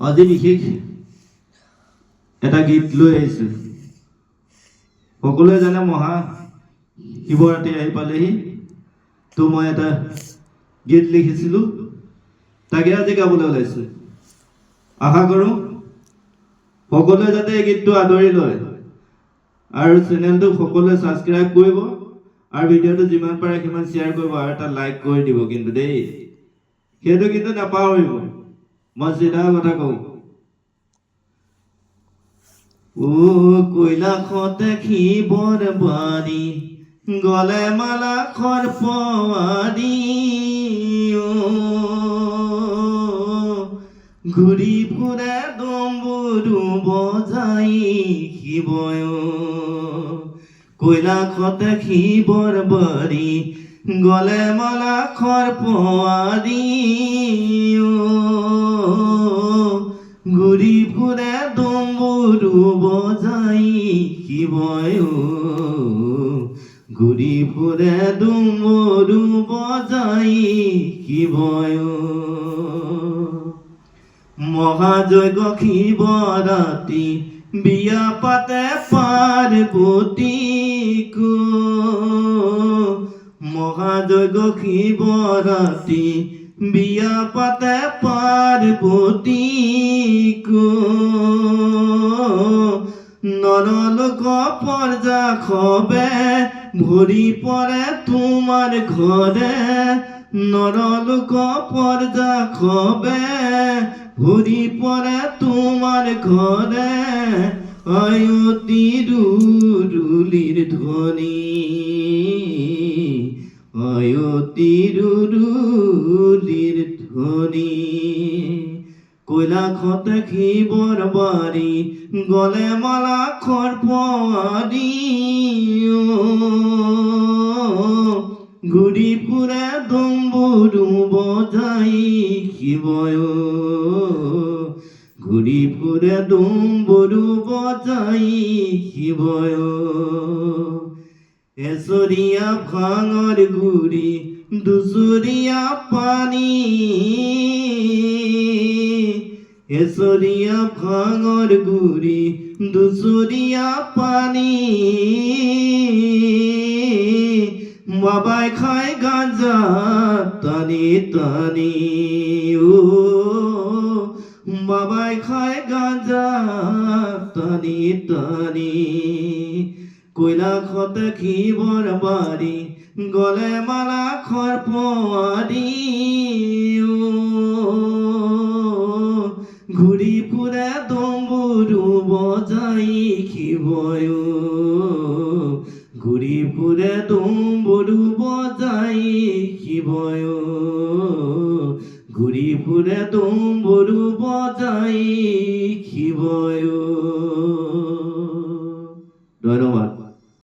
আজি বিশেষ এটা গীত লৈ আহিছোঁ। সকলোৱে জানে মহা শিৱৰাত্ৰি আহি পালেহি, তো মই এটা গীত লিখিছিলোঁ, তাকে আজি গাবলৈ ওলাইছোঁ। আশা কৰোঁ সকলোৱে যাতে এই গীতটো আদৰি লয় আৰু চেনেলটো সকলোৱে ছাবস্ক্ৰাইব কৰিব আৰু ভিডিঅ'টো যিমান পাৰে সিমান শ্বেয়াৰ কৰিব আৰু এটা লাইক কৰি দিব। কিন্তু দেই, সেইটো কিন্তু নাপাহৰিব। মই চিধা কথা কওঁ। কৈলাশতে শিৱৰ বাৰী, গলে মালা সৰ্পৱাৰী, ঘূৰি ফুৰে ডম্বৰু বজাই শিৱয়। কৈলাশতে শিৱৰ বাৰী, গলে মালা সৰ্পৱাৰী, ঘূৰি ফুৰে ডম্বৰু বজাই শিৱয়। ঘূৰি ফুৰে ডম্বৰু বজাই শিৱয়। মহাযজ্ঞ শিৱৰাত্ৰি, বিয়া পাতে পাৰ্বতীক। মহাযজ্ঞ শিৱৰাত্ৰি, বিয়া পাতে পাৰ্বতীক। নৰলোক পৰ্যা খবে, ভৰি পৰে তোমাৰ ঘৰে। নৰলোক পৰ্যা খবে, ভৰি পৰে তোমাৰ ঘৰে। অতি ৰুলিৰ ধ্বনি, অতি ৰুলিৰ ধ্বনি। কৈলাশতে শিৱৰ বাৰী, গলে মালা সৰ্পৱাৰী, ঘূৰি ফুৰে ডম্বৰু বজাই শিৱয়। ঘূৰি ফুৰে ডম্বৰু বজাই শিৱয়। এচৰীয়া ভাঙৰ গুৰি, দুচৰীয়া পানী। এচৰীয়া ভাঙৰ গুৰি, দুচৰীয়া পানী। বাবাই খায় গাঁজা টানি টানি, বাবাই খায় গাঁজা টানি টানি। কৈলাশতে শিৱৰ বাৰী, গলে মালা সৰ্পৱাৰী, ঘূৰি ফুৰে ডম্বৰু বজাই শিৱয়। ঘূৰি ফুৰে ডম্বৰু বজাই শিৱয়। ঘূৰি ফুৰে ডম্বৰু বজাই শিৱয়।